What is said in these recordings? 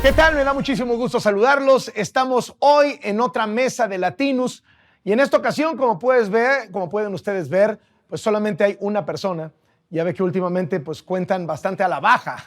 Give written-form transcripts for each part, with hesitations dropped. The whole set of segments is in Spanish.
¿Qué tal? Me da muchísimo gusto saludarlos. Estamos hoy en otra mesa de Latinus y en esta ocasión, como pueden ustedes ver, pues solamente hay una persona. Ya ve que últimamente pues cuentan bastante a la baja,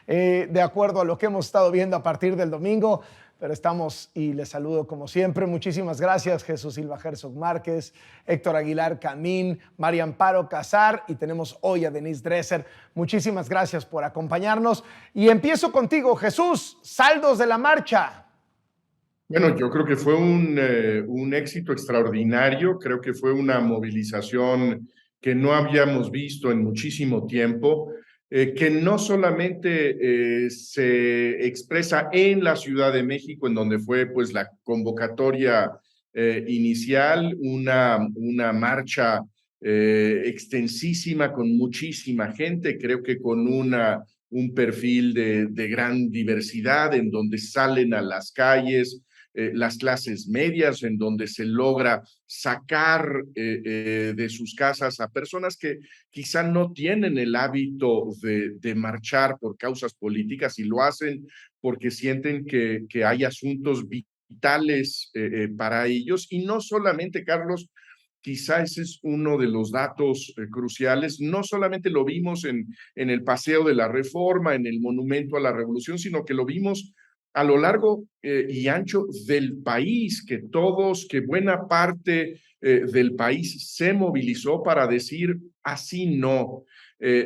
de acuerdo a lo que hemos estado viendo a partir del domingo. Pero estamos y les saludo como siempre. Muchísimas gracias, Jesús Silva Herzog Márquez, Héctor Aguilar Camín, María Amparo Casar y tenemos hoy a Denise Dresser. Muchísimas gracias por acompañarnos. Y empiezo contigo, Jesús, saldos de la marcha. Bueno, yo creo que fue un éxito extraordinario. Creo que fue una movilización que no habíamos visto en muchísimo tiempo, que no solamente se expresa en la Ciudad de México, en donde fue pues la convocatoria inicial, una marcha extensísima con muchísima gente, creo que con un perfil de gran diversidad, en donde salen a las calles las clases medias, en donde se logra sacar de sus casas a personas que quizá no tienen el hábito de marchar por causas políticas y lo hacen porque sienten que hay asuntos vitales para ellos. Y no solamente, Carlos, quizá ese es uno de los datos cruciales, no solamente lo vimos en el Paseo de la Reforma, en el Monumento a la Revolución, sino que lo vimos a lo largo y ancho del país, que buena parte del país se movilizó para decir así no.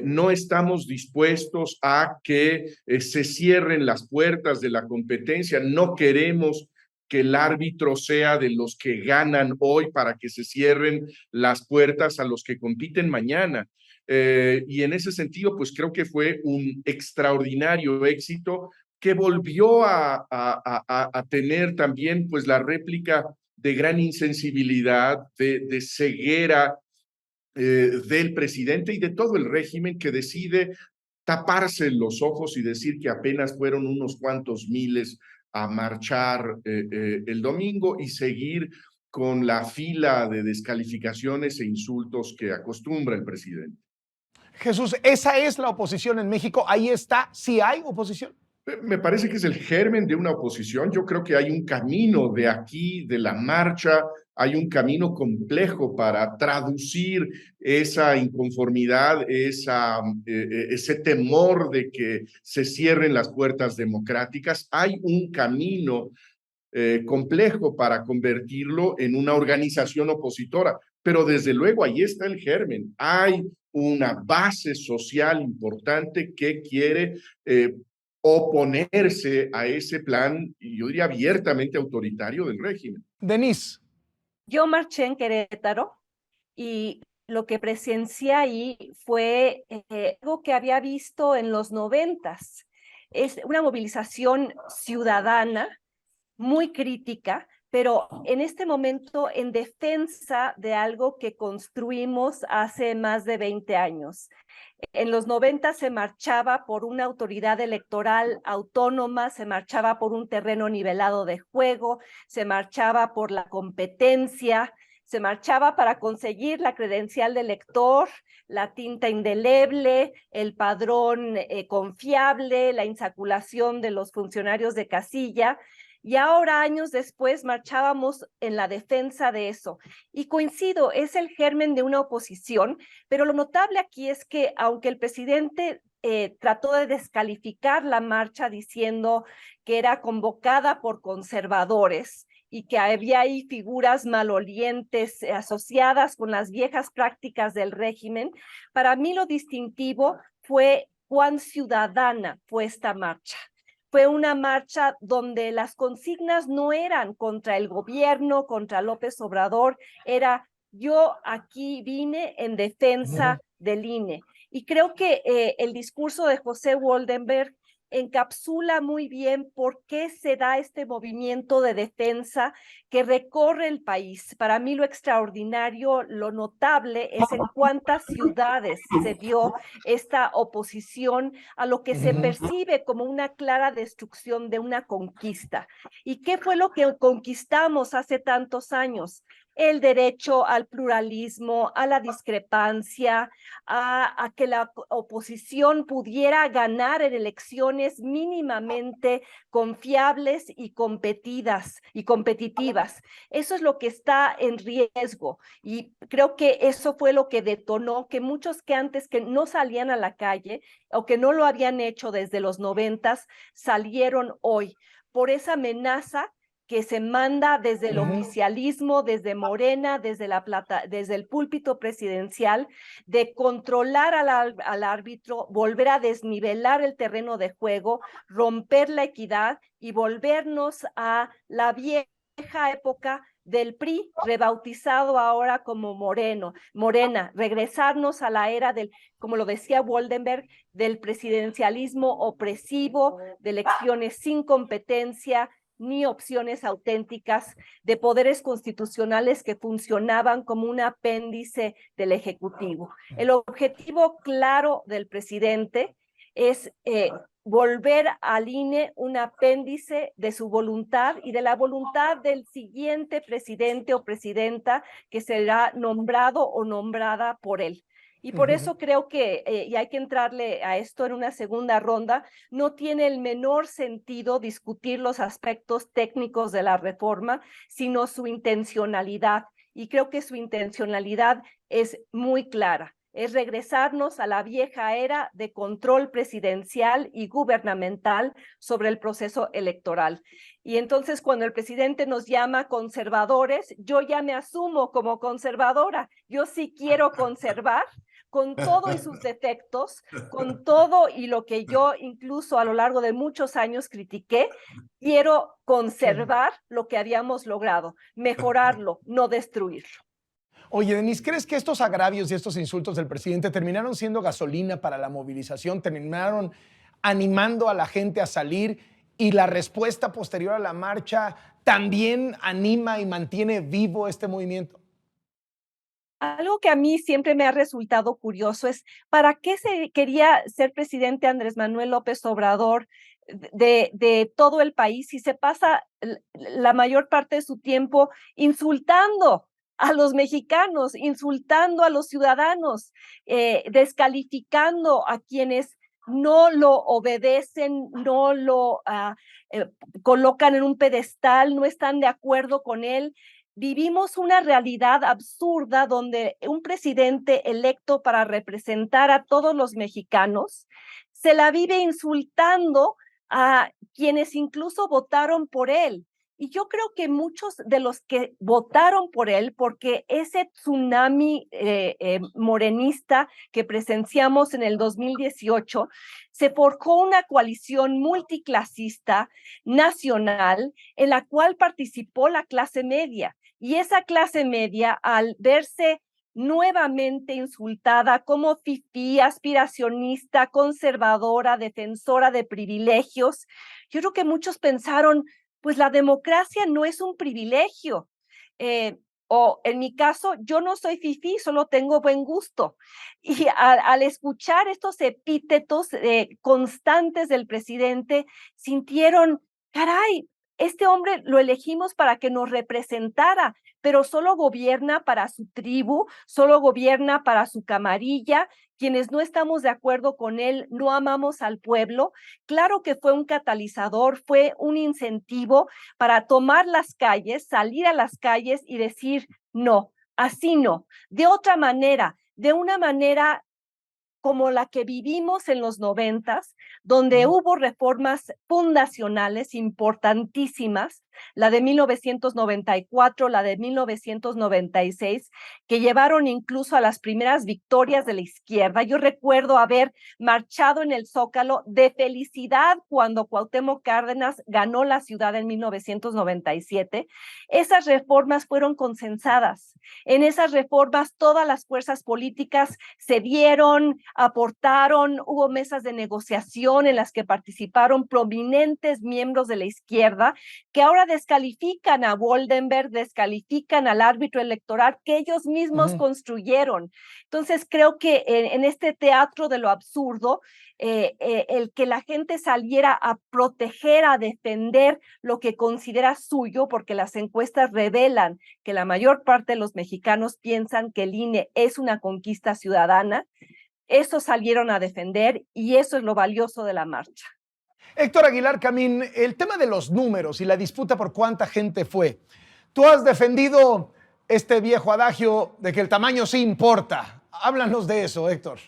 No estamos dispuestos a que se cierren las puertas de la competencia, no queremos que el árbitro sea de los que ganan hoy para que se cierren las puertas a los que compiten mañana. Y en ese sentido, pues creo que fue un extraordinario éxito que volvió a tener también pues la réplica de gran insensibilidad, de ceguera del presidente y de todo el régimen, que decide taparse los ojos y decir que apenas fueron unos cuantos miles a marchar el domingo y seguir con la fila de descalificaciones e insultos que acostumbra el presidente. Jesús, esa es la oposición en México. Ahí está, sí hay oposición. Me parece que es el germen de una oposición. Yo creo que hay un camino de aquí, de la marcha, hay un camino complejo para traducir esa inconformidad, ese temor de que se cierren las puertas democráticas. Hay un camino complejo para convertirlo en una organización opositora, pero desde luego ahí está el germen. Hay una base social importante que quiere oponerse a ese plan, y yo diría abiertamente autoritario del régimen. Denise. Yo marché en Querétaro y lo que presencié ahí fue algo que había visto en los 90s. Es una movilización ciudadana muy crítica, pero en este momento en defensa de algo que construimos hace más de 20 años. En los 90 se marchaba por una autoridad electoral autónoma, se marchaba por un terreno nivelado de juego, se marchaba por la competencia, se marchaba para conseguir la credencial de elector, la tinta indeleble, el padrón confiable, la insaculación de los funcionarios de casilla. Y ahora, años después, marchábamos en la defensa de eso. Y coincido, es el germen de una oposición, pero lo notable aquí es que, aunque el presidente trató de descalificar la marcha diciendo que era convocada por conservadores y que había ahí figuras malolientes asociadas con las viejas prácticas del régimen, para mí lo distintivo fue cuán ciudadana fue esta marcha. Fue una marcha donde las consignas no eran contra el gobierno, contra López Obrador, era yo aquí vine en defensa del INE. Y creo que el discurso de José Woldenberg encapsula muy bien por qué se da este movimiento de defensa que recorre el país. Para mí lo extraordinario, lo notable es en cuántas ciudades se vio esta oposición a lo que se percibe como una clara destrucción de una conquista. ¿Y qué fue lo que conquistamos hace tantos años? el derecho al pluralismo, a la discrepancia, a que la oposición pudiera ganar en elecciones mínimamente confiables y competitivas. Eso es lo que está en riesgo y creo que eso fue lo que detonó que muchos que antes que no salían a la calle o que no lo habían hecho desde los 90s salieron hoy por esa amenaza que se manda desde el oficialismo, desde Morena, desde el púlpito presidencial, de controlar al árbitro, volver a desnivelar el terreno de juego, romper la equidad y volvernos a la vieja época del PRI, rebautizado ahora como Morena, regresarnos a la era del, como lo decía Woldenberg, del presidencialismo opresivo, de elecciones sin competencia, ni opciones auténticas de poderes constitucionales que funcionaban como un apéndice del Ejecutivo. El objetivo claro del presidente es volver al INE un apéndice de su voluntad y de la voluntad del siguiente presidente o presidenta que será nombrado o nombrada por él. Y por eso creo que, y hay que entrarle a esto en una segunda ronda, no tiene el menor sentido discutir los aspectos técnicos de la reforma, sino su intencionalidad. Y creo que su intencionalidad es muy clara. Es regresarnos a la vieja era de control presidencial y gubernamental sobre el proceso electoral. Y entonces cuando el presidente nos llama conservadores, yo ya me asumo como conservadora. Yo sí quiero conservar con todo y sus defectos, con todo y lo que yo incluso a lo largo de muchos años critiqué, quiero conservar lo que habíamos logrado, mejorarlo, no destruirlo. Oye, Denise, ¿crees que estos agravios y estos insultos del presidente terminaron siendo gasolina para la movilización, terminaron animando a la gente a salir y la respuesta posterior a la marcha también anima y mantiene vivo este movimiento? Algo que a mí siempre me ha resultado curioso es ¿para qué se quería ser presidente Andrés Manuel López Obrador de todo el país si se pasa la mayor parte de su tiempo insultando a los mexicanos, insultando a los ciudadanos, descalificando a quienes no lo obedecen, no lo colocan en un pedestal, no están de acuerdo con él? Vivimos una realidad absurda donde un presidente electo para representar a todos los mexicanos se la vive insultando a quienes incluso votaron por él. Y yo creo que muchos de los que votaron por él, porque ese tsunami morenista que presenciamos en el 2018, se forjó una coalición multiclasista nacional en la cual participó la clase media. Y esa clase media, al verse nuevamente insultada como fifí, aspiracionista, conservadora, defensora de privilegios, yo creo que muchos pensaron, pues la democracia no es un privilegio. O en mi caso, yo no soy fifí, solo tengo buen gusto. Y al escuchar estos epítetos constantes del presidente, sintieron, caray, este hombre lo elegimos para que nos representara, pero solo gobierna para su tribu, solo gobierna para su camarilla. Quienes no estamos de acuerdo con él, no amamos al pueblo. Claro que fue un catalizador, fue un incentivo para tomar las calles, salir a las calles y decir, no, así no, de otra manera, de una manera como la que vivimos en los 90s, donde hubo reformas fundacionales importantísimas, la de 1994, la de 1996, que llevaron incluso a las primeras victorias de la izquierda. Yo recuerdo haber marchado en el Zócalo de felicidad cuando Cuauhtémoc Cárdenas ganó la ciudad en 1997. Esas reformas fueron consensadas. En esas reformas todas las fuerzas políticas se dieron, aportaron, hubo mesas de negociación en las que participaron prominentes miembros de la izquierda que ahora ahora descalifican a Woldenberg, descalifican al árbitro electoral que ellos mismos construyeron. Entonces creo que en este teatro de lo absurdo, el que la gente saliera a proteger, a defender lo que considera suyo, porque las encuestas revelan que la mayor parte de los mexicanos piensan que el INE es una conquista ciudadana, eso salieron a defender y eso es lo valioso de la marcha. Héctor Aguilar Camín, el tema de los números y la disputa por cuánta gente fue. Tú has defendido este viejo adagio de que el tamaño sí importa. Háblanos de eso, Héctor.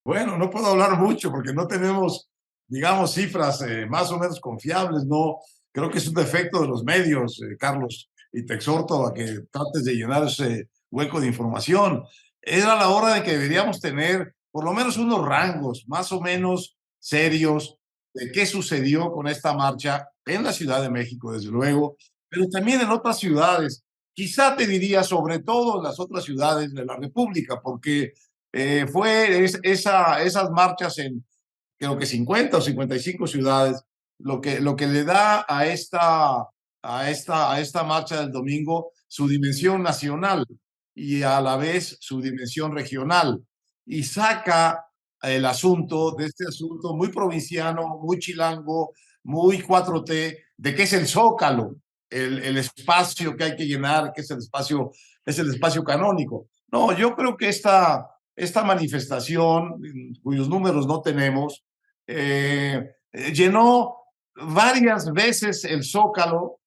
Bueno, no puedo hablar mucho porque no tenemos, digamos, cifras más o menos confiables. No, creo que es un defecto de los medios, Carlos, y te exhorto a que trates de llenar ese hueco de información. Era la hora de que deberíamos tener por lo menos unos rangos más o menos serios de qué sucedió con esta marcha en la Ciudad de México, desde luego, pero también en otras ciudades. Quizá te diría sobre todo en las otras ciudades de la República, porque esas marchas en creo que 50 o 55 ciudades, lo que le da a esta marcha del domingo su dimensión nacional y a la vez su dimensión regional, y saca el asunto de este asunto muy provinciano, muy chilango, muy 4T, de qué es el Zócalo, el espacio que hay que llenar, que es el espacio canónico. No, yo creo que esta manifestación, cuyos números no tenemos, llenó varias veces el Zócalo,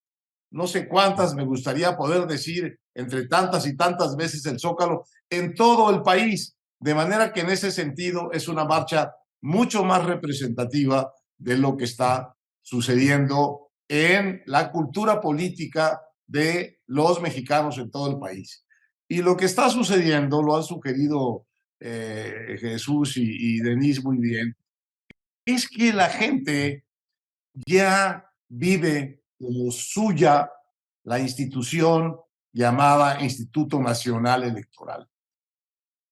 no sé cuántas, me gustaría poder decir, entre tantas y tantas veces el Zócalo, en todo el país, de manera que en ese sentido es una marcha mucho más representativa de lo que está sucediendo en la cultura política de los mexicanos en todo el país. Y lo que está sucediendo, lo han sugerido Jesús y Denise muy bien, es que la gente ya vive como suya la institución llamada Instituto Nacional Electoral.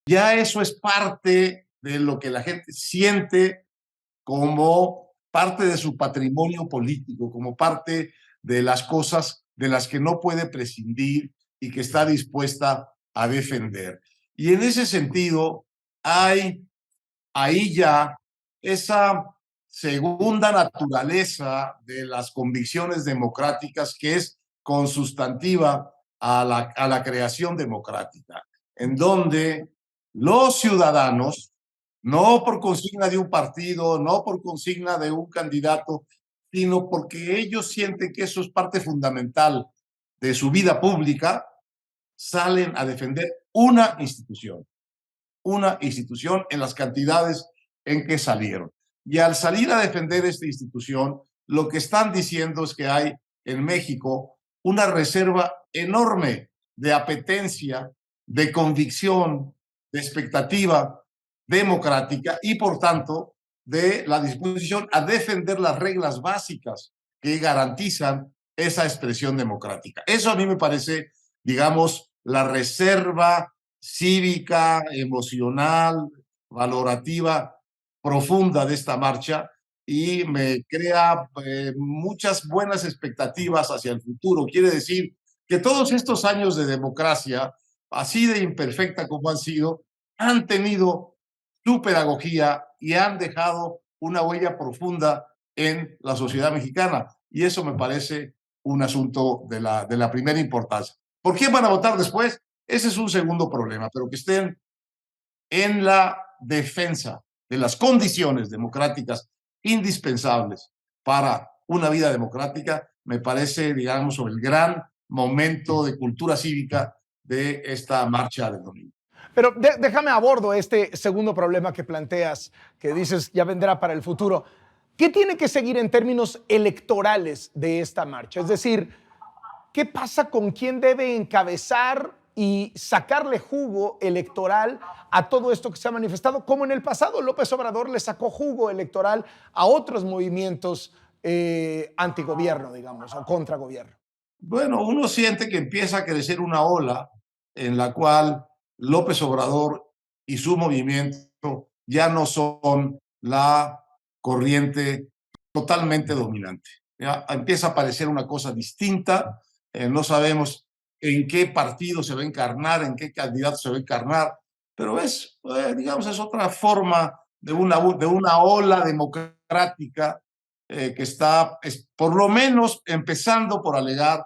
Ya eso es parte de lo que la gente siente como parte de su patrimonio político, como parte de las cosas de las que no puede prescindir y que está dispuesta a defender. Y en ese sentido, hay ahí ya esa segunda naturaleza de las convicciones democráticas que es consustantiva a la creación democrática, en donde los ciudadanos, no por consigna de un partido, no por consigna de un candidato, sino porque ellos sienten que eso es parte fundamental de su vida pública, salen a defender una institución en las cantidades en que salieron. Y al salir a defender esta institución, lo que están diciendo es que hay en México una reserva enorme de apetencia, de convicción, de expectativa democrática y, por tanto, de la disposición a defender las reglas básicas que garantizan esa expresión democrática. Eso a mí me parece, digamos, la reserva cívica, emocional, valorativa, profunda de esta marcha, y me crea muchas buenas expectativas hacia el futuro. Quiere decir que todos estos años de democracia, así de imperfecta como han sido, han tenido su pedagogía y han dejado una huella profunda en la sociedad mexicana. Y eso me parece un asunto de la primera importancia. ¿Por quién van a votar después? Ese es un segundo problema, pero que estén en la defensa de las condiciones democráticas indispensables para una vida democrática, me parece, digamos, sobre el gran momento de cultura cívica de esta marcha del domingo. Pero déjame abordo este segundo problema que planteas, que dices ya vendrá para el futuro. ¿Qué tiene que seguir en términos electorales de esta marcha? Es decir, ¿qué pasa con quién debe encabezar y sacarle jugo electoral a todo esto que se ha manifestado? Como en el pasado López Obrador le sacó jugo electoral a otros movimientos antigobierno, digamos, o contra gobierno. Bueno, uno siente que empieza a crecer una ola en la cual López Obrador y su movimiento ya no son la corriente totalmente dominante. ya empieza a aparecer una cosa distinta. No sabemos en qué partido se va a encarnar, en qué candidato se va a encarnar, pero digamos, es otra forma de una ola democrática que está, por lo menos, empezando por alegar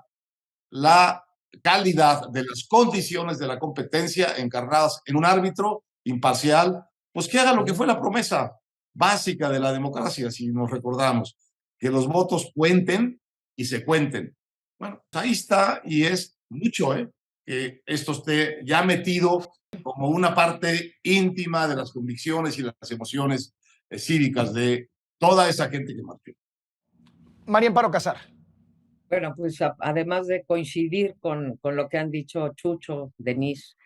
la calidad de las condiciones de la competencia encarnadas en un árbitro imparcial, pues que haga lo que fue la promesa básica de la democracia, si nos recordamos, que los votos cuenten y se cuenten. Bueno, pues ahí está, y es mucho, que esto esté ya metido como una parte íntima de las convicciones y las emociones cívicas de toda esa gente que marchó. María Amparo Casar. Bueno, pues además de coincidir con lo que han dicho Chucho, Denise,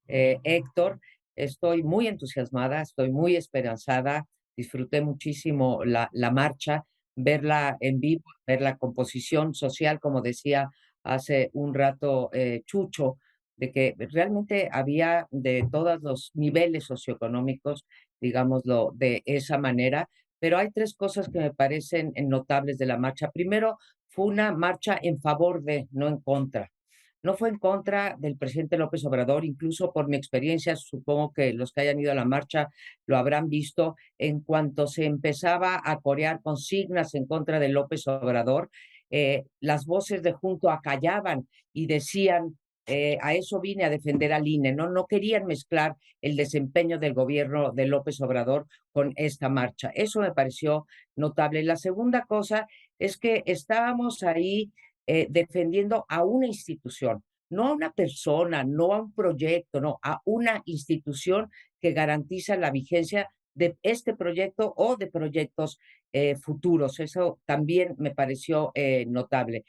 Héctor, estoy muy entusiasmada, estoy muy esperanzada, disfruté muchísimo la marcha, verla en vivo, ver la composición social, como decía hace un rato Chucho, de que realmente había de todos los niveles socioeconómicos, digámoslo de esa manera, pero hay tres cosas que me parecen notables de la marcha. Primero, fue una marcha en favor de, no en contra. No fue en contra del presidente López Obrador, incluso por mi experiencia, supongo que los que hayan ido a la marcha lo habrán visto, en cuanto se empezaba a corear consignas en contra de López Obrador, las voces de junto acallaban y decían, a eso vine a defender al INE, ¿no? No querían mezclar el desempeño del gobierno de López Obrador con esta marcha. Eso me pareció notable. La segunda cosa es que estábamos ahí defendiendo a una institución, no a una persona, no a un proyecto, no, a una institución que garantiza la vigencia de este proyecto o de proyectos futuros. Eso también me pareció notable.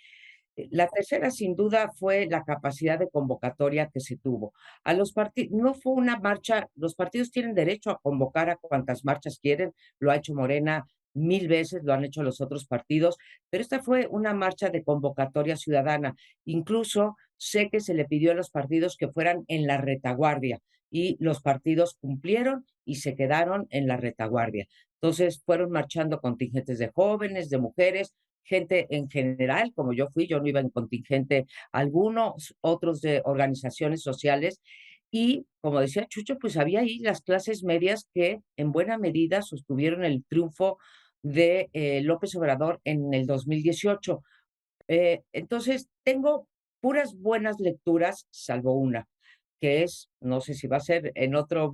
La tercera, sin duda, fue la capacidad de convocatoria que se tuvo. A los partidos, no fue una marcha, los partidos tienen derecho a convocar a cuantas marchas quieren, lo ha hecho Morena 1000 veces, lo han hecho los otros partidos, pero esta fue una marcha de convocatoria ciudadana. Incluso sé que se le pidió a los partidos que fueran en la retaguardia y los partidos cumplieron y se quedaron en la retaguardia. Entonces fueron marchando contingentes de jóvenes, de mujeres, gente en general, como yo fui, yo no iba en contingente algunos, otros de organizaciones sociales, y como decía Chucho, pues había ahí las clases medias que en buena medida sostuvieron el triunfo de López Obrador en el 2018. Entonces, tengo puras buenas lecturas, salvo una, que es, no sé si va a ser en otro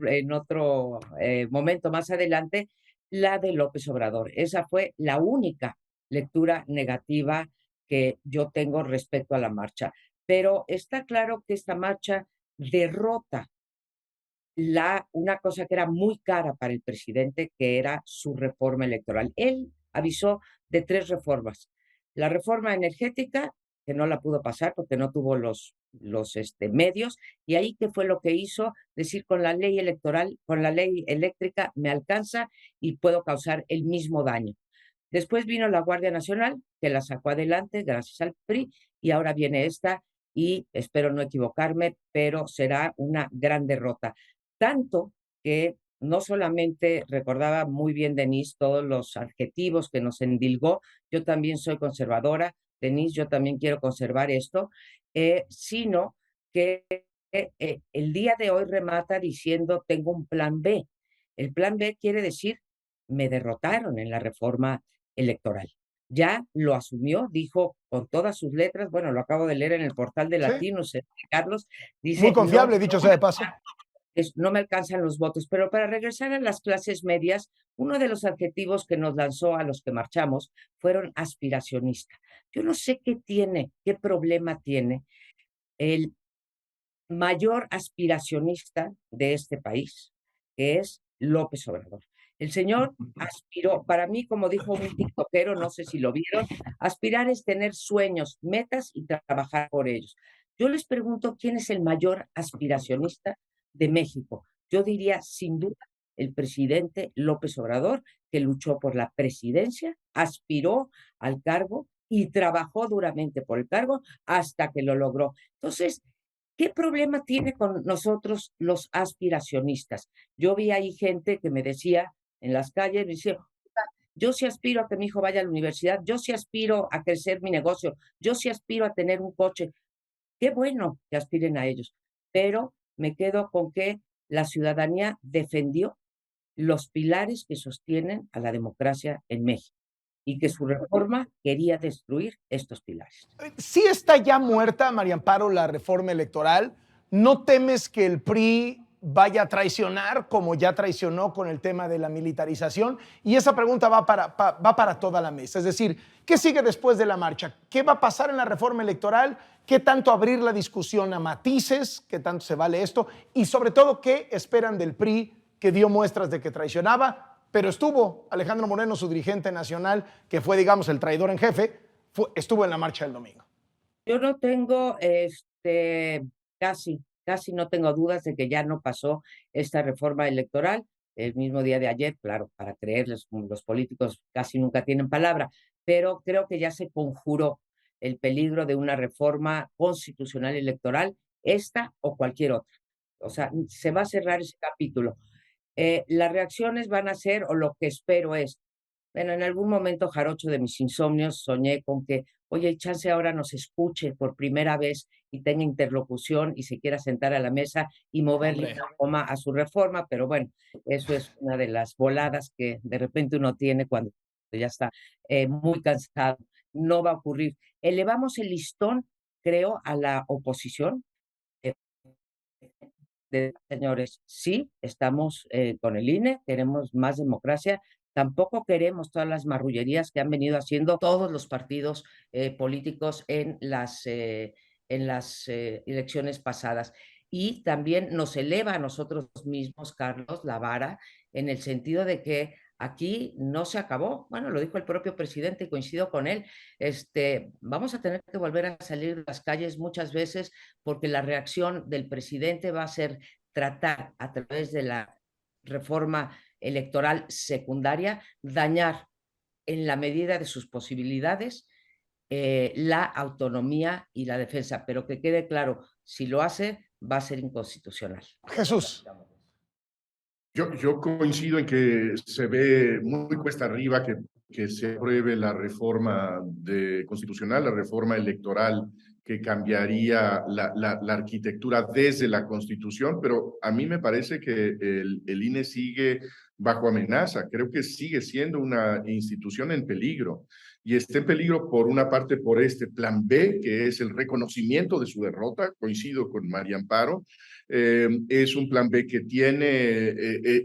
momento más adelante, la de López Obrador. Esa fue la única lectura negativa que yo tengo respecto a la marcha. Pero está claro que esta marcha derrota una cosa que era muy cara para el presidente, que era su reforma electoral. Él avisó de 3 reformas. La reforma energética, que no la pudo pasar porque no tuvo los medios, y ahí qué fue lo que hizo, decir con la ley electoral, con la ley eléctrica me alcanza y puedo causar el mismo daño. Después vino la Guardia Nacional, que la sacó adelante gracias al PRI, y ahora viene esta, y espero no equivocarme, pero será una gran derrota. Tanto que no solamente recordaba muy bien Denise todos los adjetivos que nos endilgó, yo también soy conservadora, Denise, yo también quiero conservar esto, sino que el día de hoy remata diciendo tengo un plan B. El plan B quiere decir me derrotaron en la reforma electoral. Ya lo asumió, dijo con todas sus letras, bueno, lo acabo de leer en el portal de Sí. Latinos, Carlos, dice, Muy confiable, dicho sea de paso. no me alcanzan los votos. Pero para regresar a las clases medias, uno de los adjetivos que nos lanzó a los que marchamos fueron aspiracionista. Yo no sé qué problema tiene el mayor aspiracionista de este país, que es López Obrador. El señor aspiró, para mí, como dijo un tiktokero, no sé si lo vieron, aspirar es tener sueños, metas y trabajar por ellos. Yo les pregunto, ¿quién es el mayor aspiracionista de México? Yo diría, sin duda, el presidente López Obrador, que luchó por la presidencia, aspiró al cargo y trabajó duramente por el cargo hasta que lo logró. Entonces, ¿qué problema tiene con nosotros los aspiracionistas? Yo vi ahí gente que me decía en las calles, me decía, Yo sí aspiro a que mi hijo vaya a la universidad, yo sí aspiro a crecer mi negocio, yo sí aspiro a tener un coche. Qué bueno que aspiren a ellos, pero me quedo con que la ciudadanía defendió los pilares que sostienen a la democracia en México y que su reforma quería destruir estos pilares. ¿Sí está ya muerta, María Amparo, la reforma electoral? ¿No temes que el PRI vaya a traicionar como ya traicionó con el tema de la militarización? Y esa pregunta va para toda la mesa. Es decir, ¿qué sigue después de la marcha? ¿Qué va a pasar en la reforma electoral? ¿Qué tanto abrir la discusión a matices? ¿Qué tanto se vale esto? Y sobre todo, ¿qué esperan del PRI, que dio muestras de que traicionaba, pero estuvo Alejandro Moreno, su dirigente nacional, que fue, digamos, el traidor en jefe, estuvo en la marcha del domingo? Yo no tengo, casi no tengo dudas de que ya no pasó esta reforma electoral. El mismo día de ayer, claro, para creerles, los políticos casi nunca tienen palabra, pero creo que ya se conjuró el peligro de una reforma constitucional electoral, esta o cualquier otra. O sea, se va a cerrar ese capítulo. Las reacciones van a ser, o lo que espero es, bueno, en algún momento jarocho de mis insomnios soñé con que, oye, chance ahora nos escuche por primera vez y tenga interlocución y se quiera sentar a la mesa y moverle una coma a su reforma, pero bueno, eso es una de las voladas que de repente uno tiene cuando ya está muy cansado. No va a ocurrir. Elevamos el listón, creo, a la oposición. Señores, sí, estamos con el INE, queremos más democracia, tampoco queremos todas las marrullerías que han venido haciendo todos los partidos políticos en las elecciones pasadas. Y también nos eleva a nosotros mismos, Carlos, la vara, en el sentido de que aquí no se acabó. Bueno, lo dijo el propio presidente y coincido con él. Vamos a tener que volver a salir de las calles muchas veces porque la reacción del presidente va a ser tratar a través de la reforma electoral secundaria, dañar en la medida de sus posibilidades la autonomía y la defensa, pero que quede claro, si lo hace, va a ser inconstitucional. Jesús. Yo coincido en que se ve muy cuesta arriba que se apruebe la reforma constitucional, la reforma electoral que cambiaría la arquitectura desde la Constitución, pero a mí me parece que el INE sigue bajo amenaza. Creo que sigue siendo una institución en peligro. Y está en peligro, por una parte, por este plan B, que es el reconocimiento de su derrota. Coincido con María Amparo. Es un plan B que tiene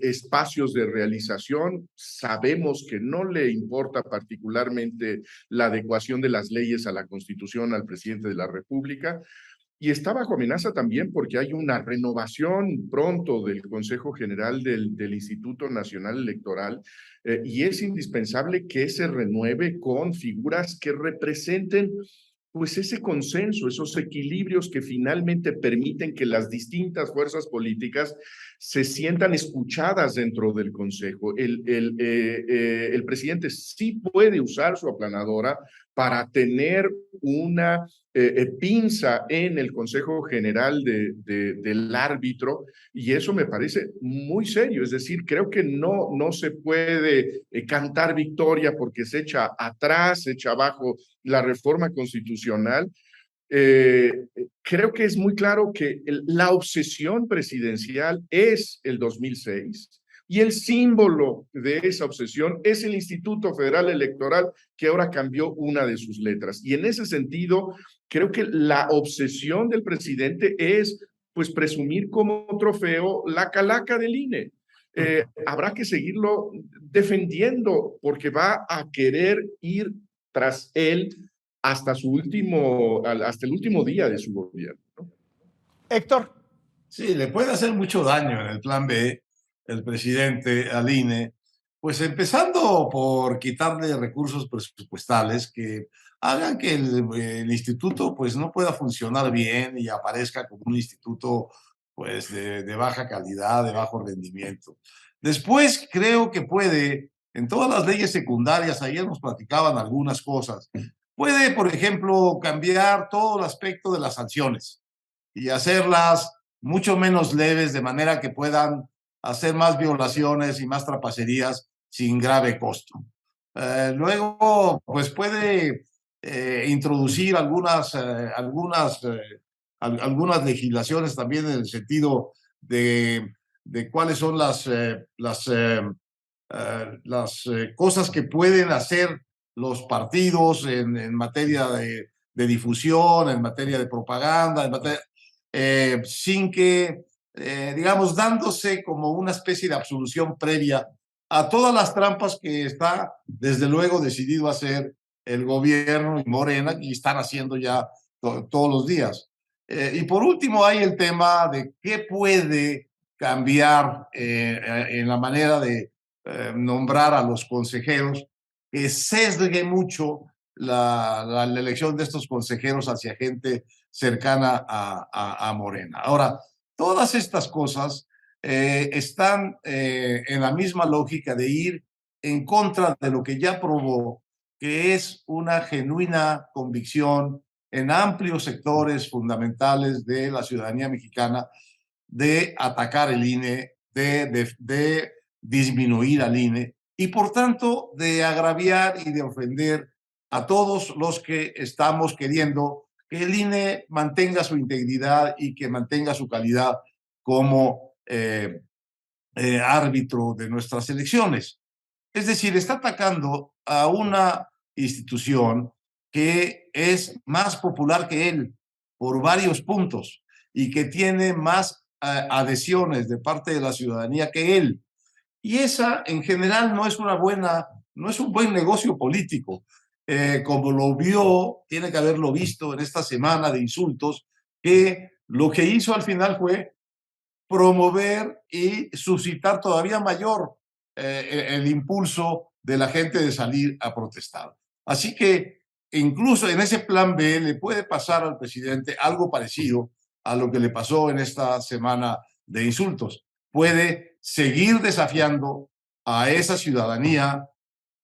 espacios de realización. Sabemos que no le importa particularmente la adecuación de las leyes a la Constitución, al presidente de la República. Y está bajo amenaza también porque hay una renovación pronto del Consejo General del Instituto Nacional Electoral y es indispensable que se renueve con figuras que representen pues ese consenso, esos equilibrios que finalmente permiten que las distintas fuerzas políticas se sientan escuchadas dentro del Consejo. El presidente sí puede usar su aplanadora para tener una pinza en el Consejo General del árbitro, y eso me parece muy serio. Es decir, creo que no se puede cantar victoria porque se echa atrás, se echa abajo la reforma constitucional. Creo que es muy claro que la obsesión presidencial es el 2006 y el símbolo de esa obsesión es el Instituto Federal Electoral, que ahora cambió una de sus letras. Y en ese sentido, creo que la obsesión del presidente es pues presumir como trofeo la calaca del INE. Habrá que seguirlo defendiendo porque va a querer ir tras él hasta el último día de su gobierno, ¿no? Héctor. Sí, le puede hacer mucho daño en el plan B el presidente al INE, pues empezando por quitarle recursos presupuestales que hagan que el instituto pues no pueda funcionar bien y aparezca como un instituto pues de baja calidad, de bajo rendimiento. Después creo que puede, en todas las leyes secundarias, ayer nos platicaban algunas cosas, puede, por ejemplo, cambiar todo el aspecto de las sanciones y hacerlas mucho menos leves, de manera que puedan hacer más violaciones y más trapacerías sin grave costo. Luego, pues puede introducir algunas legislaciones también en el sentido de cuáles son las cosas que pueden hacer los partidos en materia de difusión, en materia de propaganda, sin que, digamos, dándose como una especie de absolución previa a todas las trampas que está, desde luego, decidido hacer el gobierno y Morena, y están haciendo ya todos los días. Y por último hay el tema de qué puede cambiar en la manera de nombrar a los consejeros, que sesgue mucho la elección de estos consejeros hacia gente cercana a Morena. Ahora, todas estas cosas están en la misma lógica de ir en contra de lo que ya probó, que es una genuina convicción en amplios sectores fundamentales de la ciudadanía mexicana de atacar el INE, de disminuir al INE y por tanto de agraviar y de ofender a todos los que estamos queriendo que el INE mantenga su integridad y que mantenga su calidad como árbitro de nuestras elecciones. Es decir, está atacando a una institución que es más popular que él por varios puntos y que tiene más adhesiones de parte de la ciudadanía que él. Y esa, en general, no es un buen negocio político. Como lo vio, tiene que haberlo visto en esta semana de insultos, que lo que hizo al final fue promover y suscitar todavía mayor el impulso de la gente de salir a protestar. Así que incluso en ese plan B le puede pasar al presidente algo parecido a lo que le pasó en esta semana de insultos. Puede seguir desafiando a esa ciudadanía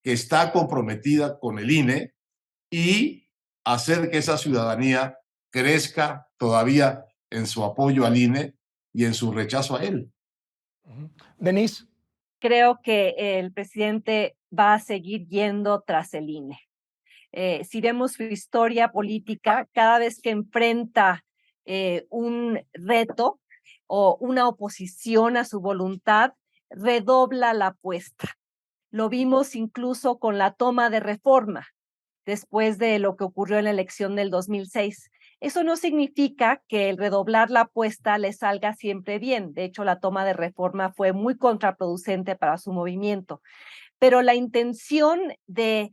que está comprometida con el INE y hacer que esa ciudadanía crezca todavía en su apoyo al INE y en su rechazo a él. Denise. Creo que el presidente va a seguir yendo tras el INE. Si vemos su historia política, cada vez que enfrenta un reto o una oposición a su voluntad, redobla la apuesta. Lo vimos incluso con la toma de Reforma, después de lo que ocurrió en la elección del 2006. Eso no significa que el redoblar la apuesta le salga siempre bien. De hecho, la toma de Reforma fue muy contraproducente para su movimiento. Pero la intención de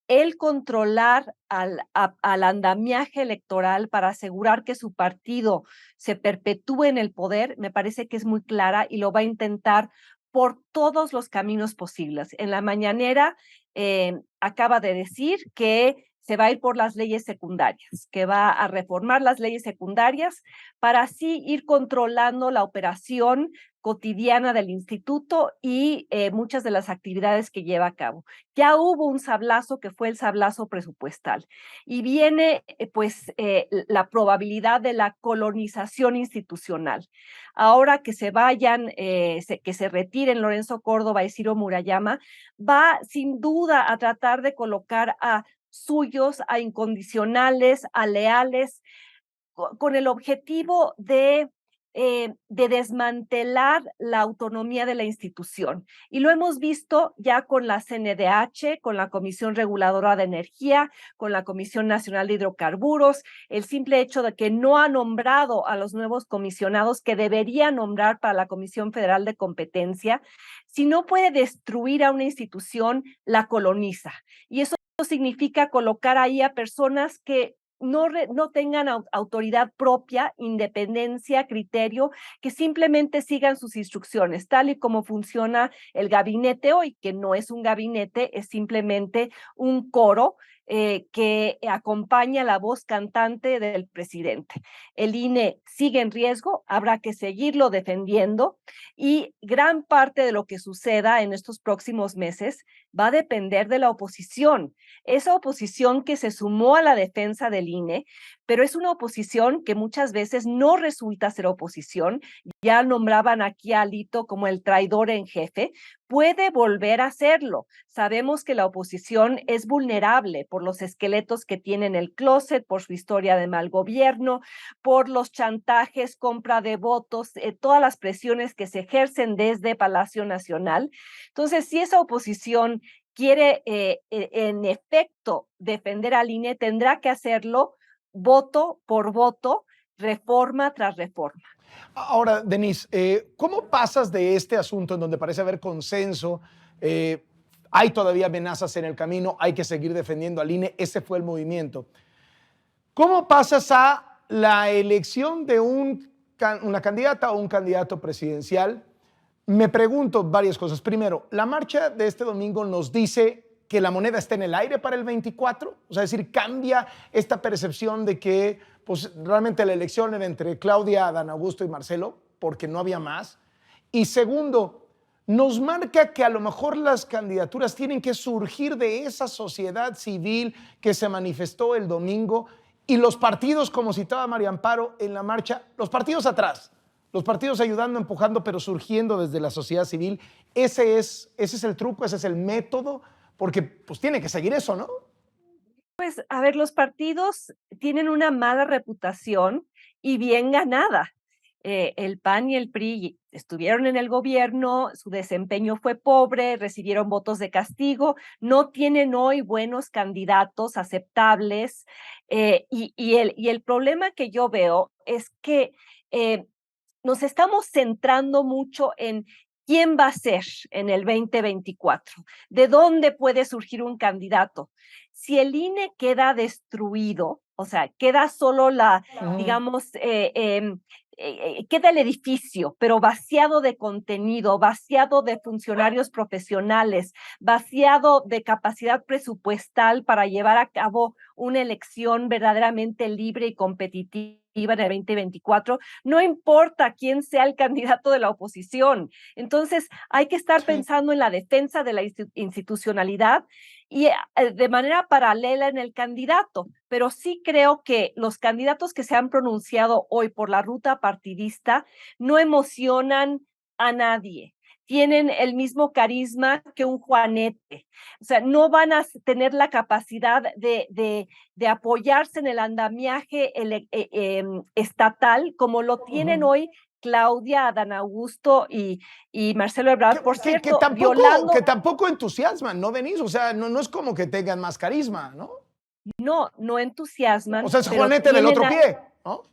él controlar al andamiaje electoral para asegurar que su partido se perpetúe en el poder, me parece que es muy clara y lo va a intentar por todos los caminos posibles. En la mañanera acaba de decir que se va a ir por las leyes secundarias, que va a reformar las leyes secundarias para así ir controlando la operación cotidiana del instituto y muchas de las actividades que lleva a cabo. Ya hubo un sablazo que fue el sablazo presupuestal y viene la probabilidad de la colonización institucional. Ahora que se vayan, que se retiren Lorenzo Córdoba y Ciro Murayama, va sin duda a tratar de colocar a suyos, a incondicionales, a leales, con el objetivo de desmantelar la autonomía de la institución. Y lo hemos visto ya con la CNDH, con la Comisión Reguladora de Energía, con la Comisión Nacional de Hidrocarburos, el simple hecho de que no ha nombrado a los nuevos comisionados que debería nombrar para la Comisión Federal de Competencia. Si no puede destruir a una institución, la coloniza. Y eso significa colocar ahí a personas que no tengan autoridad propia, independencia, criterio, que simplemente sigan sus instrucciones, tal y como funciona el gabinete hoy, que no es un gabinete, es simplemente un coro que acompaña la voz cantante del presidente. El INE sigue en riesgo, habrá que seguirlo defendiendo y gran parte de lo que suceda en estos próximos meses va a depender de la oposición. Esa oposición que se sumó a la defensa del INE, pero es una oposición que muchas veces no resulta ser oposición. Ya nombraban aquí a Alito como el traidor en jefe, puede volver a hacerlo. Sabemos que la oposición es vulnerable por los esqueletos que tiene en el closet, por su historia de mal gobierno, por los chantajes, compra de votos, todas las presiones que se ejercen desde Palacio Nacional. Entonces, si esa oposición quiere en efecto defender al INE, tendrá que hacerlo voto por voto, reforma tras reforma. Ahora, Denise, ¿cómo pasas de este asunto en donde parece haber consenso? Hay todavía amenazas en el camino, hay que seguir defendiendo al INE, ese fue el movimiento. ¿Cómo pasas a la elección de una candidata o un candidato presidencial? Me pregunto varias cosas. Primero, la marcha de este domingo nos dice que la moneda está en el aire para el 24, o sea, es decir, cambia esta percepción de que pues, realmente la elección era entre Claudia, Adán Augusto y Marcelo, porque no había más. Y segundo, nos marca que a lo mejor las candidaturas tienen que surgir de esa sociedad civil que se manifestó el domingo y los partidos, como citaba María Amparo en la marcha, los partidos atrás, los partidos ayudando, empujando, pero surgiendo desde la sociedad civil. Ese es el truco, ese es el método, porque pues tiene que seguir eso, ¿no? Pues, a ver, los partidos tienen una mala reputación y bien ganada. El PAN y el PRI estuvieron en el gobierno, su desempeño fue pobre, recibieron votos de castigo, no tienen hoy buenos candidatos aceptables, y el problema que yo veo es que nos estamos centrando mucho en quién va a ser en el 2024, de dónde puede surgir un candidato. Si el INE queda destruido, o sea, queda solo digamos, queda el edificio, pero vaciado de contenido, vaciado de funcionarios profesionales, vaciado de capacidad presupuestal para llevar a cabo una elección verdaderamente libre y competitiva en el 2024, no importa quién sea el candidato de la oposición. Entonces, hay que estar pensando en la defensa de la institucionalidad y de manera paralela en el candidato, pero sí creo que los candidatos que se han pronunciado hoy por la ruta partidista no emocionan a nadie. Tienen el mismo carisma que un Juanete. O sea, no van a tener la capacidad de apoyarse en el andamiaje estatal como lo tienen hoy Claudia, Adán Augusto y Marcelo Ebrard, por cierto, que tampoco entusiasman, ¿no, Denise? O sea, no es como que tengan más carisma, ¿no? No entusiasman. O sea, es Juanete del otro pie, ¿no?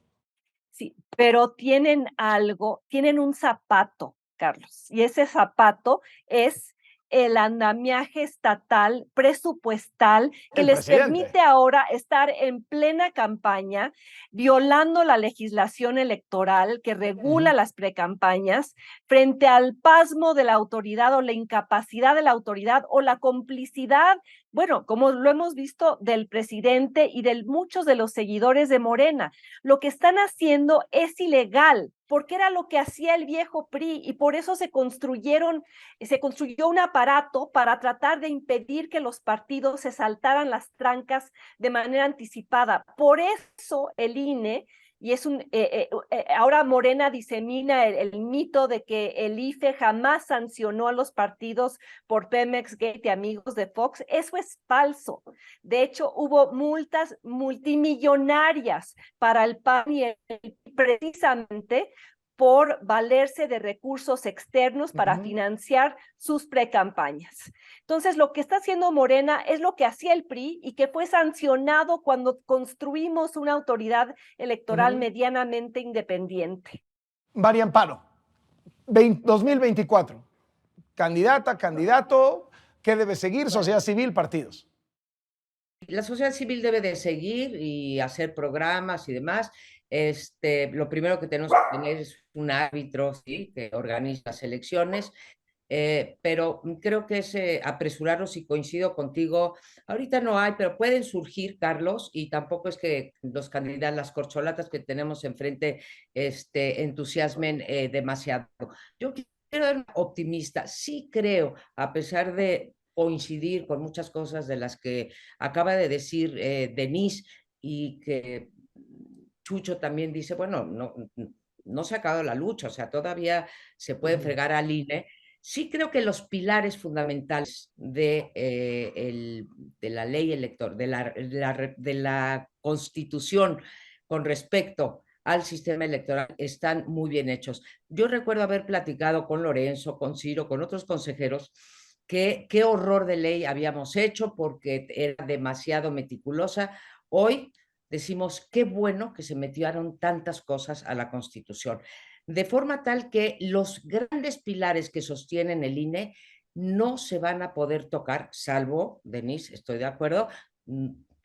Sí, pero tienen algo, tienen un zapato, Carlos, y ese zapato es el andamiaje estatal, presupuestal, que les permite ahora estar en plena campaña, violando la legislación electoral que regula las precampañas, frente al pasmo de la autoridad o la incapacidad de la autoridad o la complicidad, bueno, como lo hemos visto del presidente y de muchos de los seguidores de Morena. Lo que están haciendo es ilegal, porque era lo que hacía el viejo PRI y por eso se construyó un aparato para tratar de impedir que los partidos se saltaran las trancas de manera anticipada. Por eso el INE, y ahora Morena disemina el mito de que el IFE jamás sancionó a los partidos por Pemex Gate y amigos de Fox. Eso es falso. De hecho, hubo multas multimillonarias para el PAN y el PRI precisamente por valerse de recursos externos para financiar sus precampañas. Entonces, lo que está haciendo Morena es lo que hacía el PRI y que fue sancionado cuando construimos una autoridad electoral medianamente independiente. María Amparo, 2024, candidata, candidato, ¿qué debe seguir? Sociedad civil, partidos. La sociedad civil debe de seguir y hacer programas y demás. Lo primero que tenemos que tener es un árbitro, ¿sí?, que organiza las elecciones, pero creo que es apresurarlos, y coincido contigo. Ahorita no hay, pero pueden surgir, Carlos, y tampoco es que los candidatos, las corcholatas que tenemos enfrente, entusiasmen demasiado. Yo quiero ser optimista. Sí creo, a pesar de coincidir con muchas cosas de las que acaba de decir Denise, y que Chucho también dice, bueno, no se ha acabado la lucha, o sea, todavía se puede fregar al INE. Sí creo que los pilares fundamentales de la ley electoral, de la Constitución con respecto al sistema electoral están muy bien hechos. Yo recuerdo haber platicado con Lorenzo, con Ciro, con otros consejeros, que qué horror de ley habíamos hecho porque era demasiado meticulosa. Hoy decimos qué bueno que se metieron tantas cosas a la Constitución, de forma tal que los grandes pilares que sostienen el INE no se van a poder tocar, salvo, Denise, estoy de acuerdo,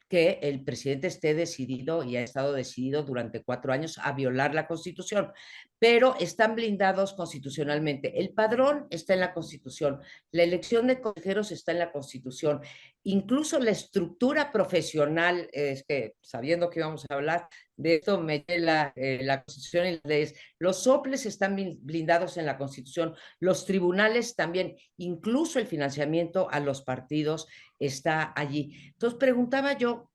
que el presidente esté decidido y ha estado decidido durante 4 años a violar la Constitución, pero están blindados constitucionalmente. El padrón está en la Constitución, la elección de consejeros está en la Constitución, incluso la estructura profesional, es que sabiendo que íbamos a hablar de esto, me la Constitución y las leyes. Los soples están blindados en la Constitución, los tribunales también, incluso el financiamiento a los partidos está allí. Entonces preguntaba yo,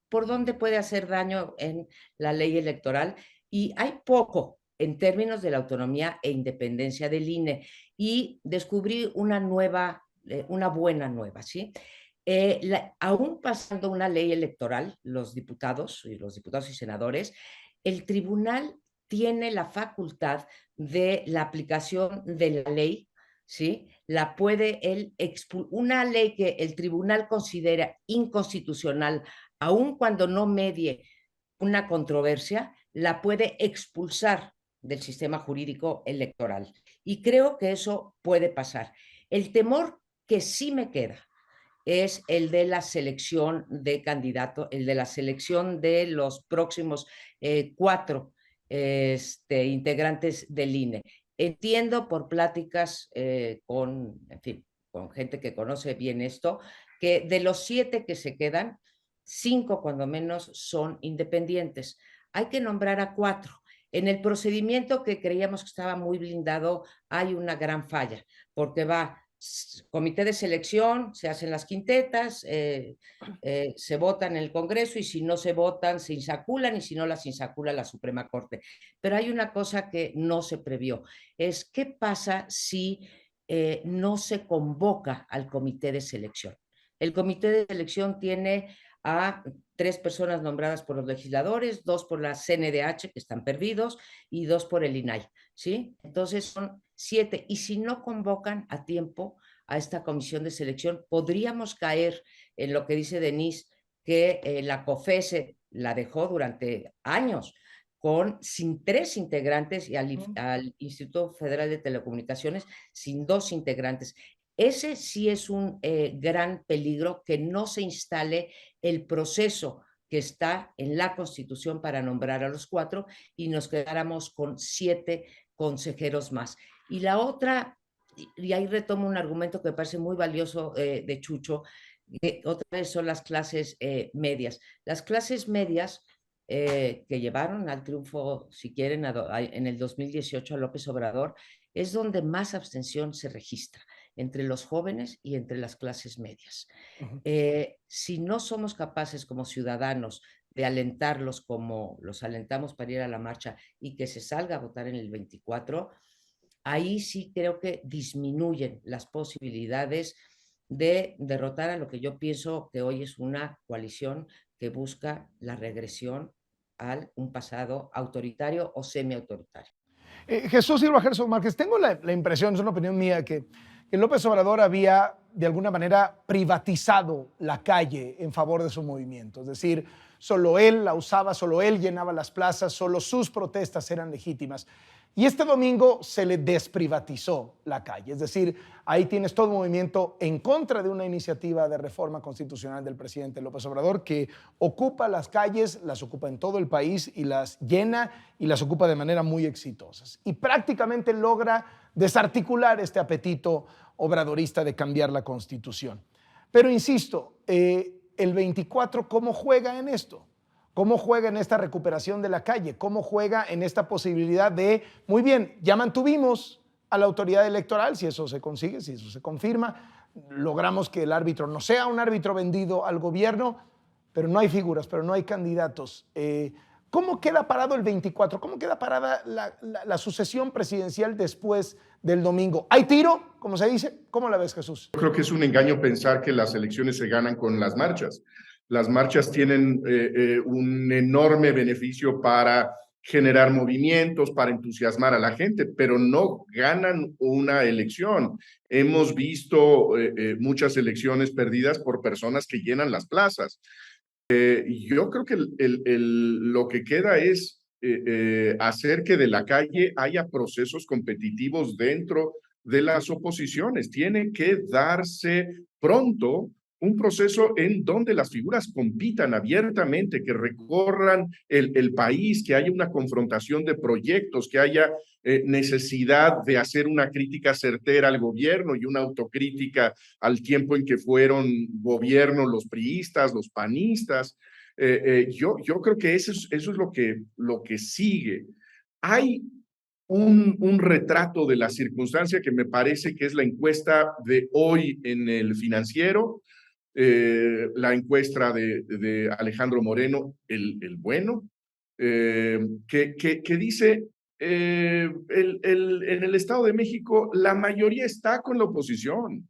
¿por dónde puede hacer daño en la ley electoral? Y hay poco en términos de la autonomía e independencia del INE. Y descubrí una buena nueva, ¿sí? Aún pasando una ley electoral, los diputados y senadores, el tribunal tiene la facultad de la aplicación de la ley, ¿sí? La puede una ley que el tribunal considera inconstitucional, aun cuando no medie una controversia, la puede expulsar del sistema jurídico electoral. Y creo que eso puede pasar. El temor que sí me queda es el de la selección de candidatos, el de la selección de los próximos 4 integrantes del INE. Entiendo por pláticas con gente que conoce bien esto, que de los 7 que se quedan, 5 cuando menos son independientes. Hay que nombrar a 4. En el procedimiento que creíamos que estaba muy blindado, hay una gran falla, porque va comité de selección, se hacen las quintetas, se votan en el Congreso y si no se votan, se insaculan y si no las insacula la Suprema Corte. Pero hay una cosa que no se previó, es qué pasa si no se convoca al comité de selección. El comité de selección tiene a 3 personas nombradas por los legisladores, 2 por la CNDH, que están perdidos, y 2 por el INAI, ¿sí? Entonces son 7, y si no convocan a tiempo a esta comisión de selección, podríamos caer en lo que dice Denise, que la COFESE la dejó durante años, sin 3 integrantes y al Instituto Federal de Telecomunicaciones sin 2 integrantes. Ese sí es un gran peligro, que no se instale el proceso que está en la Constitución para nombrar a los 4 y nos quedáramos con 7 consejeros más. Y la otra, y ahí retomo un argumento que me parece muy valioso de Chucho, que otra vez son las clases medias. Las clases medias que llevaron al triunfo, si quieren, en el 2018 a López Obrador, es donde más abstención se registra, entre los jóvenes y entre las clases medias. Si no somos capaces como ciudadanos de alentarlos como los alentamos para ir a la marcha y que se salga a votar en el 24, ahí sí creo que disminuyen las posibilidades de derrotar a lo que yo pienso que hoy es una coalición que busca la regresión a un pasado autoritario o semiautoritario. Jesús Silva Gerson Márquez, tengo la impresión, es una opinión mía, que López Obrador había de alguna manera privatizado la calle en favor de su movimiento. Es decir, solo él la usaba, solo él llenaba las plazas, solo sus protestas eran legítimas. Y este domingo se le desprivatizó la calle. Es decir, ahí tienes todo un movimiento en contra de una iniciativa de reforma constitucional del presidente López Obrador, que ocupa las calles, las ocupa en todo el país y las llena y las ocupa de manera muy exitosa. Y prácticamente logra desarticular este apetito obradorista de cambiar la Constitución. Pero insisto, el 24, ¿cómo juega en esto? ¿Cómo juega en esta recuperación de la calle? ¿Cómo juega en esta posibilidad de, muy bien, ya mantuvimos a la autoridad electoral, si eso se consigue, si eso se confirma, logramos que el árbitro no sea un árbitro vendido al gobierno, pero no hay figuras, pero no hay candidatos. ¿Cómo queda parado el 24? ¿Cómo queda parada la sucesión presidencial después del domingo? ¿Hay tiro, como se dice? ¿Cómo la ves, Jesús? Yo creo que es un engaño pensar que las elecciones se ganan con las marchas. Las marchas tienen un enorme beneficio para generar movimientos, para entusiasmar a la gente, pero no ganan una elección. Hemos visto muchas elecciones perdidas por personas que llenan las plazas. Yo creo que lo que queda es hacer que de la calle haya procesos competitivos dentro de las oposiciones. Tiene que darse pronto un proceso en donde las figuras compitan abiertamente, que recorran el país, que haya una confrontación de proyectos, que haya necesidad de hacer una crítica certera al gobierno y una autocrítica al tiempo en que fueron gobierno los priistas, los panistas. Yo creo que eso es lo que sigue. Hay un retrato de la circunstancia que me parece que es la encuesta de hoy en El Financiero, la encuesta de Alejandro Moreno, el bueno, que dice, en el Estado de México la mayoría está con la oposición,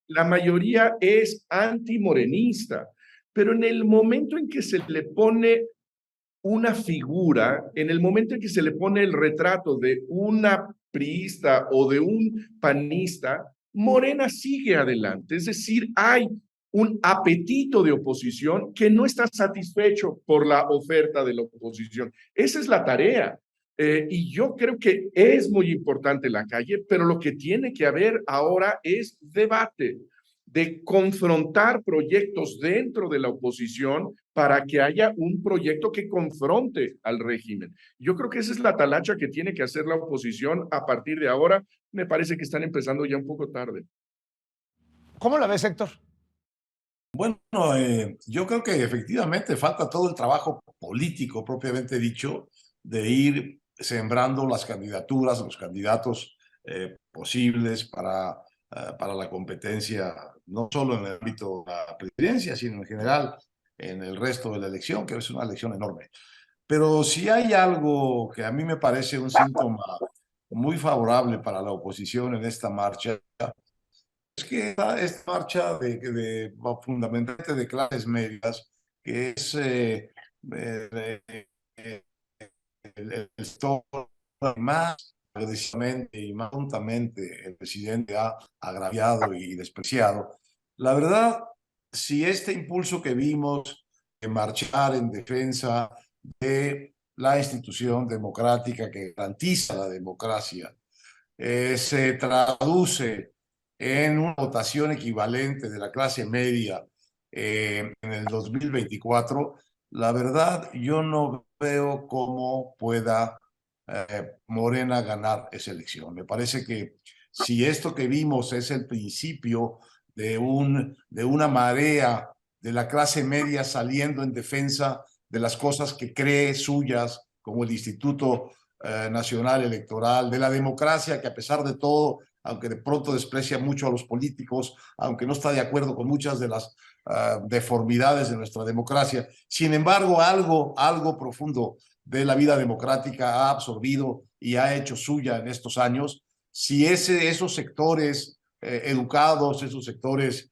la mayoría es antimorenista, pero en el momento en que se le pone una figura, en el momento en que se le pone el retrato de una priista o de un panista, Morena sigue adelante. Es decir, hay un apetito de oposición que no está satisfecho por la oferta de la oposición. Esa es la tarea. Y yo creo que es muy importante la calle, pero lo que tiene que haber ahora es debate, de confrontar proyectos dentro de la oposición para que haya un proyecto que confronte al régimen. Yo creo que esa es la talacha que tiene que hacer la oposición a partir de ahora. Me parece que están empezando ya un poco tarde. ¿Cómo la ves, Héctor? Bueno, yo creo que efectivamente falta todo el trabajo político propiamente dicho de ir sembrando las candidaturas, los candidatos posibles para la competencia, no solo en el ámbito de la presidencia, sino en general en el resto de la elección, que es una elección enorme. Pero si hay algo que a mí me parece un síntoma muy favorable para la oposición en esta marcha, es que esta marcha fundamentalmente de clases medias, que es el sector más agresivamente y más prontamente el presidente ha agraviado y despreciado. La verdad, si este impulso que vimos de marchar en defensa de la institución democrática que garantiza la democracia se traduce en una votación equivalente de la clase media en el 2024, la verdad yo no veo cómo pueda Morena ganar esa elección. Me parece que si esto que vimos es el principio de una marea de la clase media saliendo en defensa de las cosas que cree suyas, como el Instituto Nacional Electoral, de la democracia, que a pesar de todo, aunque de pronto desprecia mucho a los políticos, aunque no está de acuerdo con muchas de las deformidades de nuestra democracia, sin embargo, algo profundo de la vida democrática ha absorbido y ha hecho suya en estos años. Si esos sectores educados, esos sectores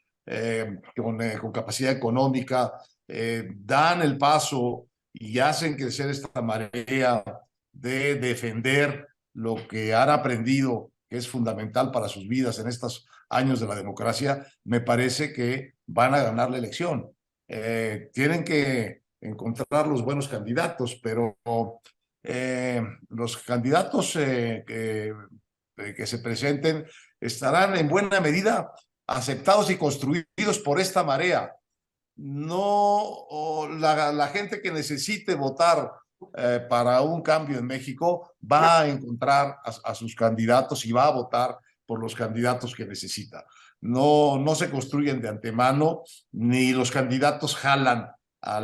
con capacidad económica, dan el paso y hacen crecer esta marea de defender lo que han aprendido, que es fundamental para sus vidas en estos años de la democracia, me parece que van a ganar la elección. Tienen que encontrar los buenos candidatos, pero los candidatos que se presenten estarán en buena medida aceptados y construidos por esta marea. No, la gente que necesite votar para un cambio en México va a encontrar a sus candidatos y va a votar por los candidatos que necesita. No se construyen de antemano, ni los candidatos jalan a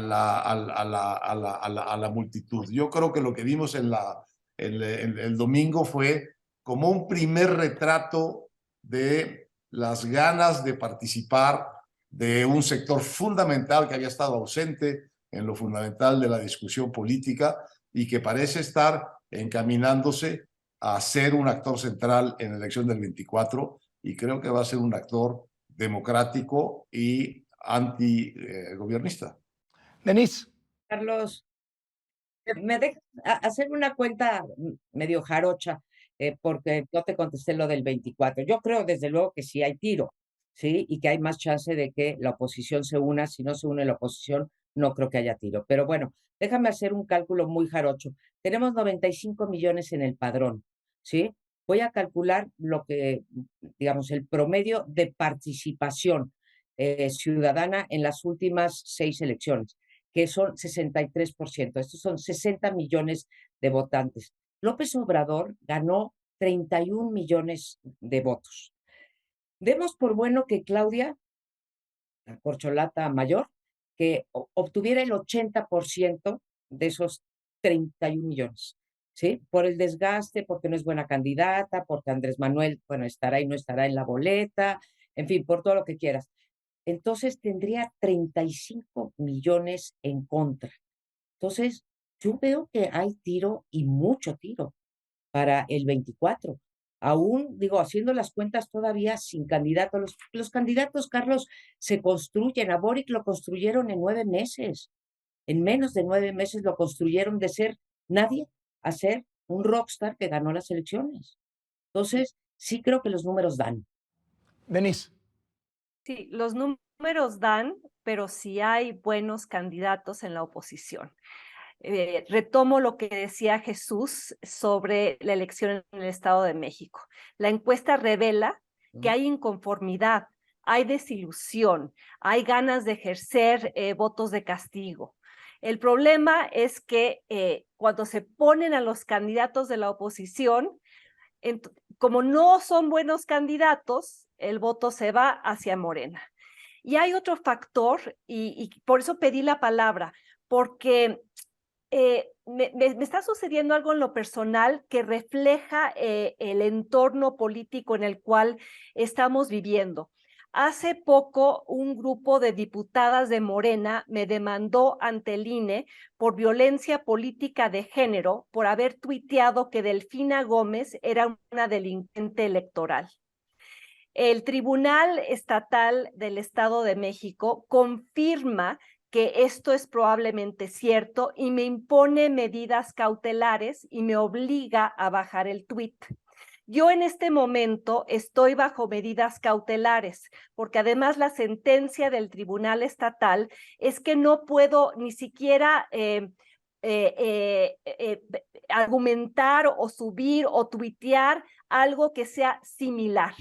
la multitud. Yo creo que lo que vimos el domingo fue como un primer retrato de las ganas de participar de un sector fundamental que había estado ausente en lo fundamental de la discusión política y que parece estar encaminándose a ser un actor central en la elección del 24, y creo que va a ser un actor democrático y anti-gobernista. Denise. Carlos, me dejas hacer una cuenta medio jarocha, porque no te contesté lo del 24. Yo creo, desde luego, que sí hay tiro, ¿sí? Y que hay más chance de que la oposición se una. Si no se une la oposición, no creo que haya tiro. Pero bueno, déjame hacer un cálculo muy jarocho. Tenemos 95 millones en el padrón, ¿sí? Voy a calcular lo que, digamos, el promedio de participación ciudadana en las últimas 6 elecciones, que son 63%. Estos son 60 millones de votantes. López Obrador ganó 31 millones de votos. Demos por bueno que Claudia, la corcholata mayor, que obtuviera el 80% de esos 31 millones, ¿sí? Por el desgaste, porque no es buena candidata, porque Andrés Manuel, bueno, estará y no estará en la boleta, en fin, por todo lo que quieras. Entonces tendría 35 millones en contra. Entonces, yo veo que hay tiro y mucho tiro para el 24. Aún, digo, haciendo las cuentas todavía sin candidato. Los candidatos, Carlos, se construyen. A Boric lo construyeron en 9 meses. En menos de 9 meses lo construyeron de ser nadie a ser un rockstar que ganó las elecciones. Entonces, sí creo que los números dan. Denise. Sí, los números dan, pero sí hay buenos candidatos en la oposición. Retomo lo que decía Jesús sobre la elección en el Estado de México. La encuesta revela que hay inconformidad, hay desilusión, hay ganas de ejercer votos de castigo. El problema es que cuando se ponen a los candidatos de la oposición, como no son buenos candidatos, el voto se va hacia Morena. Y hay otro factor, y por eso pedí la palabra, porque me está sucediendo algo en lo personal que refleja el entorno político en el cual estamos viviendo. Hace poco, un grupo de diputadas de Morena me demandó ante el INE por violencia política de género por haber tuiteado que Delfina Gómez era una delincuente electoral. El Tribunal Estatal del Estado de México confirma que esto es probablemente cierto y me impone medidas cautelares y me obliga a bajar el tuit. Yo en este momento estoy bajo medidas cautelares, porque además la sentencia del Tribunal Estatal es que no puedo ni siquiera argumentar o subir o tuitear algo que sea similar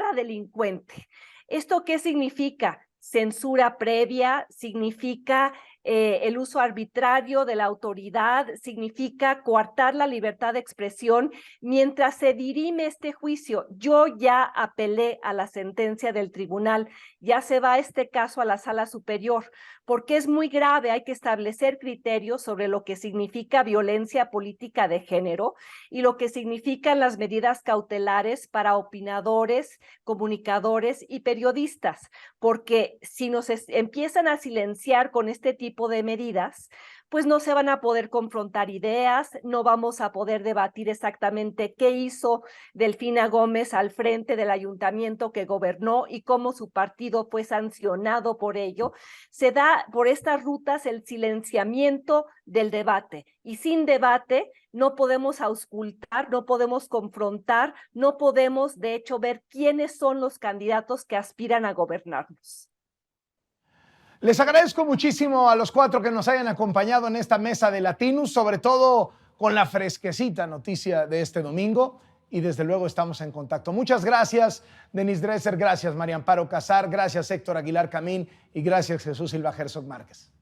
a delincuente. ¿Esto qué significa? Censura previa, significa el uso arbitrario de la autoridad, significa coartar la libertad de expresión. Mientras se dirime este juicio, yo ya apelé a la sentencia del tribunal, ya se va este caso a la sala superior, porque es muy grave, hay que establecer criterios sobre lo que significa violencia política de género y lo que significan las medidas cautelares para opinadores, comunicadores y periodistas, porque si nos empiezan a silenciar con este tipo de medidas, pues no se van a poder confrontar ideas, no vamos a poder debatir exactamente qué hizo Delfina Gómez al frente del ayuntamiento que gobernó y cómo su partido fue sancionado por ello. Se da por estas rutas el silenciamiento del debate y sin debate no podemos auscultar, no podemos confrontar, no podemos de hecho ver quiénes son los candidatos que aspiran a gobernarnos. Les agradezco muchísimo a los 4 que nos hayan acompañado en esta mesa de Latinus, sobre todo con la fresquecita noticia de este domingo, y desde luego estamos en contacto. Muchas gracias, Denise Dresser, gracias, María Amparo Casar, gracias, Héctor Aguilar Camín, y gracias, Jesús Silva Herzog Márquez.